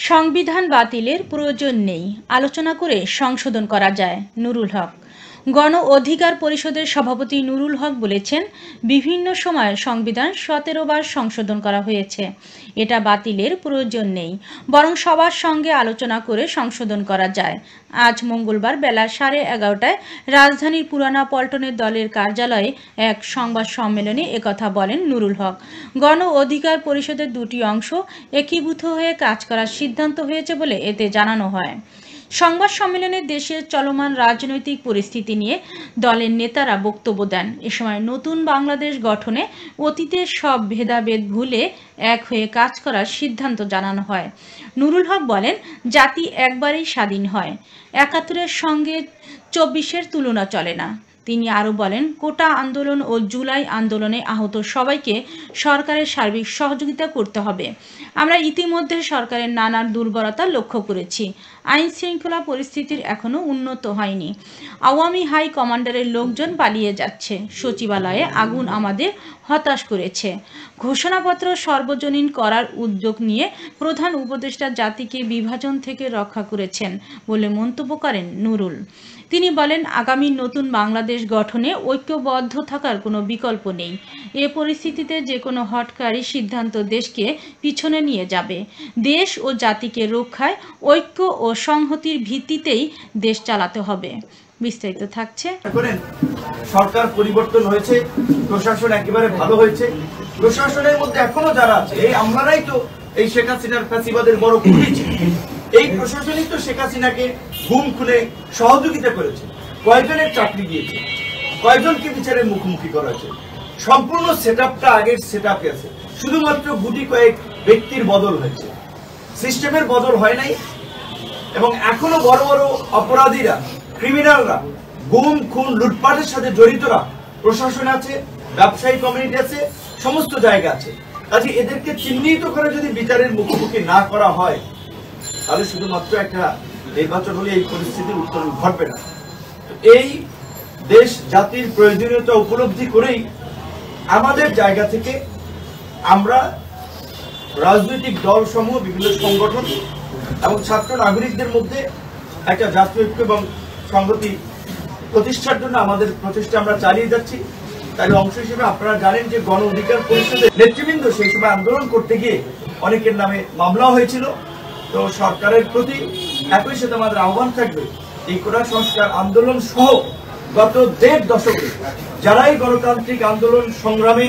সংবিধান বাতিলের প্রয়োজন নেই, আলোচনা করে সংশোধন করা যায়। নুরুল হক। গণ অধিকার পরিষদের সভাপতি নুরুল হক বলেছেন, বিভিন্ন সময়ে সংবিধান 17 বার সংশোধন করা হয়েছে। এটা বাতিলের প্রয়োজন নেই, বরং সবার সঙ্গে আলোচনা করে সংশোধন করা যায়। আজ মঙ্গলবার বেলা 11:30টায় রাজধানীর পুরানা পল্টনের দলের কার্যালয়ে এক সংবাদ সম্মেলনে একথা বলেন নুরুল হক। গণ অধিকার পরিষদের দুটি অংশ একীভূত হয়ে কাজ করার সিদ্ধান্ত হয়েছে বলে এতে জানানো হয়। সংবাদ সম্মেলনে দেশের চলমান রাজনৈতিক পরিস্থিতি নিয়ে দলের নেতারা বক্তব্য দেন। এ সময় নতুন বাংলাদেশ গঠনে অতীতের সব ভেদাভেদ ভুলে এক হয়ে কাজ করার সিদ্ধান্ত জানানো হয়। নুরুল হক বলেন, জাতি একবারেই স্বাধীন হয়, ৭১-এর সঙ্গে ২৪-এর তুলনা চলে না। তিনি আরও বলেন, কোটা আন্দোলন ও জুলাই আন্দোলনে আহত সবাইকে সরকারের সার্বিক সহযোগিতা করতে হবে। আমরা ইতিমধ্যে সরকারের নানা দুর্বলতা লক্ষ্য করেছি। আইন শৃঙ্খলা পরিস্থিতির এখনও উন্নত হয়নি। আওয়ামী হাই কমান্ডারের লোকজন পালিয়ে যাচ্ছে। সচিবালয়ে আগুন আমাদের হতাশ করেছে। ঘোষণাপত্র সর্বজনীন করার উদ্যোগ নিয়ে প্রধান উপদেষ্টা জাতিকে বিভাজন থেকে রক্ষা করেছেন বলে মন্তব্য করেন নুরুল। তিনি বলেন, আগামী নতুন বাংলাদেশ গঠনে ঐক্যবদ্ধ থাকার কোনো বিকল্প নেই। এ পরিস্থিতিতে যে কোনো হঠকারী সিদ্ধান্ত দেশকে পিছনে নিয়ে যাবে। দেশ ও জাতিকে রক্ষায় ঐক্য ও সংহতির ভিত্তিতেই দেশ চালাতে হবে। বিস্তারিত থাকছে। সরকার পরিবর্তন হয়েছে, প্রশাসন একেবারে ভালো হয়েছে। প্রশাসনের মধ্যে এখনো যারা আছে, এই আমরাই তো এই শেখ হাসিনার ফ্যাসিবাদের বড় খুনি ছিল। এই প্রশাসনই তো শেখ হাসিনাকে গুম খুনে সহযোগিতা করেছে। কয়েকজনের চাকরি দিয়েছে, কয়েকজনকে বিচারের মুখোমুখি করেছে। সম্পূর্ণ সেটআপটা আগের সেটআপে আছে, শুধুমাত্র গুটি কয়েক ব্যক্তির বদল হয়েছে, সিস্টেমের বদল হয় নাই। এবং এখনো বড় বড় অপরাধীরা, ক্রিমিনালরা, গুম খুন লুটপাটের সাথে জড়িতরা প্রশাসনে আছে, ব্যবসায়ী কমিউনিটি আছে, সমস্ত জায়গা আছে। কাজে এদেরকে চিহ্নিত করে যদি বিচারের মুখোমুখি না করা হয়, তাহলে শুধুমাত্র একটা নির্বাচন হলে এই পরিস্থিতির উত্তরণ ঘটবে না। এই দেশ জাতির প্রয়োজনীয়তা উপলব্ধি করেই আমাদের জায়গা থেকে আমরা রাজনৈতিক দল সমূহ, বিভিন্ন সংগঠন এবং ছাত্র নাগরিকদের মধ্যে একটা জাতীয় ঐক্য এবং সংহতি প্রতিষ্ঠার জন্য আমাদের প্রচেষ্টা আমরা চালিয়ে যাচ্ছি। তার অংশ হিসেবে আপনারা জানেন যে গণ অধিকার পরিষদের নেতৃবৃন্দ সেই সময় আন্দোলন করতে গিয়ে অনেকের নামে মামলা হয়েছিল। তো সরকারের প্রতি একই সাথে আমাদের আহ্বান থাকবে, এই কোটা সংস্কার আন্দোলন সহ গত ১.৫ দশকে যারাই গণতান্ত্রিক আন্দোলন সংগ্রামে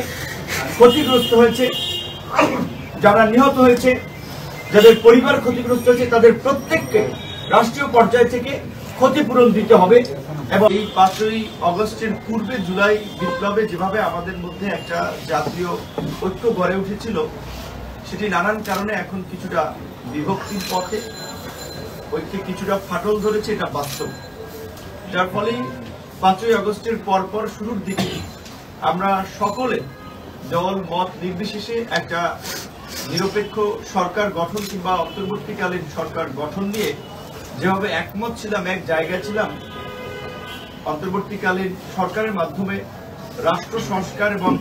ক্ষতিগ্রস্ত হয়েছে, যারা নিহত হয়েছে, যাদের পরিবার ক্ষতিগ্রস্ত হয়েছে, তাদের প্রত্যেককে রাষ্ট্রীয় পর্যায় থেকে ক্ষতিপূরণ দিতে হবে। এবং এই ৫ই অগস্টের পূর্বে জুলাই বিপ্লবে যেভাবে আমাদের মধ্যে একটা জাতীয় ঐক্য গড়ে উঠেছিল, সেটি নানান কারণে এখন কিছুটা বিভক্তির পথে, ঐক্যে কিছুটা ফাটল ধরেছে, এটা বাস্তব। যার ফলে ৫ই অগস্টের পরপর শুরুর দিকে আমরা সকলে দল মত নির্বিশেষে একটা নিরপেক্ষ সরকার গঠন কিংবা অন্তর্বর্তীকালীন সরকার গঠন নিয়ে যেভাবে একমত ছিলাম, এক জায়গায় ছিলাম, অন্তর্বর্তীকালীন সরকারের মাধ্যমে রাষ্ট্র সংস্কার এবং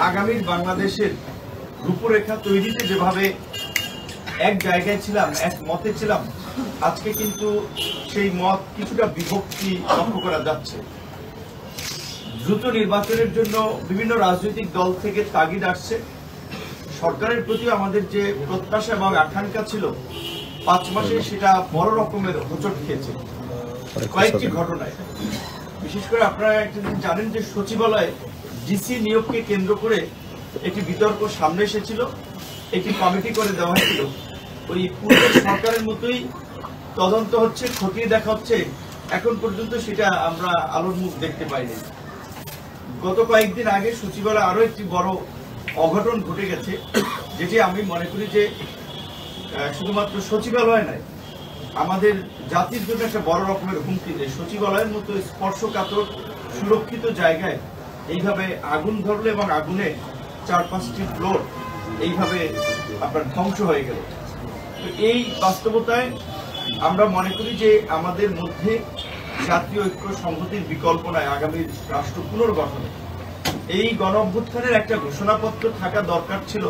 আগামীর বাংলাদেশের রূপরেখা তৈরিতে যেভাবে এক জায়গায় ছিলাম, এক মতে ছিলাম, আজকে কিন্তু সেই মত কিছুটা বিভক্তি লক্ষ্য করা যাচ্ছে। দ্রুত নির্বাচনের জন্য বিভিন্ন রাজনৈতিক দল থেকে তাগিদ আসছে। সরকারের প্রতি আমাদের যে প্রত্যাশা এবং আকাঙ্ক্ষা ছিল ৫ মাসে, সেটা বড় রকমের হোঁচট খেয়েছে কয়েকটি ঘটনায়। বিশেষ করে আপনারা একটা জিনিস জানেন যে সচিবালয়ে ডিসি নিয়োগকে কেন্দ্র করে একটি বিতর্ক সামনে এসেছিল, একটি কমিটি করে দেওয়া হয়েছিল। ওই পূর্বের সরকারের মতোই তদন্ত হচ্ছে, খতিয়ে দেখা হচ্ছে, এখন পর্যন্ত সেটা আমরা আলোর মুখ দেখতে পাইনি। গত কয়েকদিন আগে সচিবালয়ে আরো একটি বড় অঘটন ঘটে গেছে, যেটি আমি মনে করি যে শুধুমাত্র সচিবালয় নয়, আমাদের জাতির জন্য একটা বড় রকমের হুমকি। যে সচিবালয়ের মতো স্পর্শকাতর সুরক্ষিত জায়গায় এইভাবে আগুন ধরলো এবং আগুনে ৪-৫টি ফ্লোর এইভাবে আপনার ধ্বংস হয়ে গেল। তো এই বাস্তবতায় আমরা মনে করি যে আমাদের মধ্যে জাতীয় ঐক্য সংহতির বিকল্প নাই আগামী রাষ্ট্র পুনর্গঠনে। এই গণ অভ্যুত্থানের একটা ঘোষণাপত্র থাকা দরকার ছিল,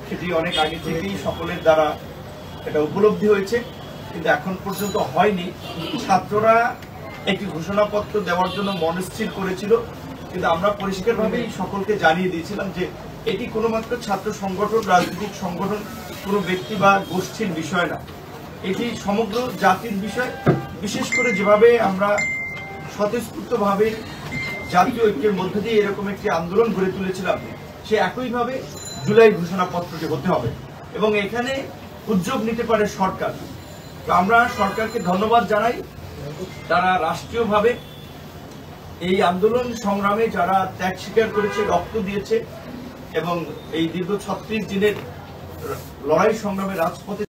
সেটি অনেক আগে থেকেই সকলের দ্বারা এটা উপলব্ধি হয়েছে, কিন্তু এখন পর্যন্ত হয়নি। ছাত্ররা একটি ঘোষণাপত্র দেওয়ার জন্য মনস্থির করেছিল, কিন্তু আমরা পরিষ্কারভাবেই সকলকে জানিয়ে দিয়েছিলাম যে এটি কোনো মাত্র ছাত্র সংগঠন, রাজনৈতিক সংগঠন, কোনো ব্যক্তি বা গোষ্ঠীর বিষয় না, এটি সমগ্র জাতির বিষয়। বিশেষ করে যেভাবে আমরা স্বতঃস্ফূর্তভাবে জাতীয় ঐক্যের মধ্যে দিয়ে এরকম একটি আন্দোলন গড়ে তুলেছিলাম, সে একইভাবে জুলাই ঘোষণাপত্রটি হতে হবে এবং এখানে উদ্যোগ নিতে পারে সরকার। তো আমরা সরকারকে ধন্যবাদ জানাই, তারা রাষ্ট্রীয়ভাবে এই আন্দোলন সংগ্রামে যারা ত্যাগ স্বীকার করেছে, রক্ত দিয়েছে এবং এই দীর্ঘ 36 দিনের লড়াই সংগ্রামে রাজপথে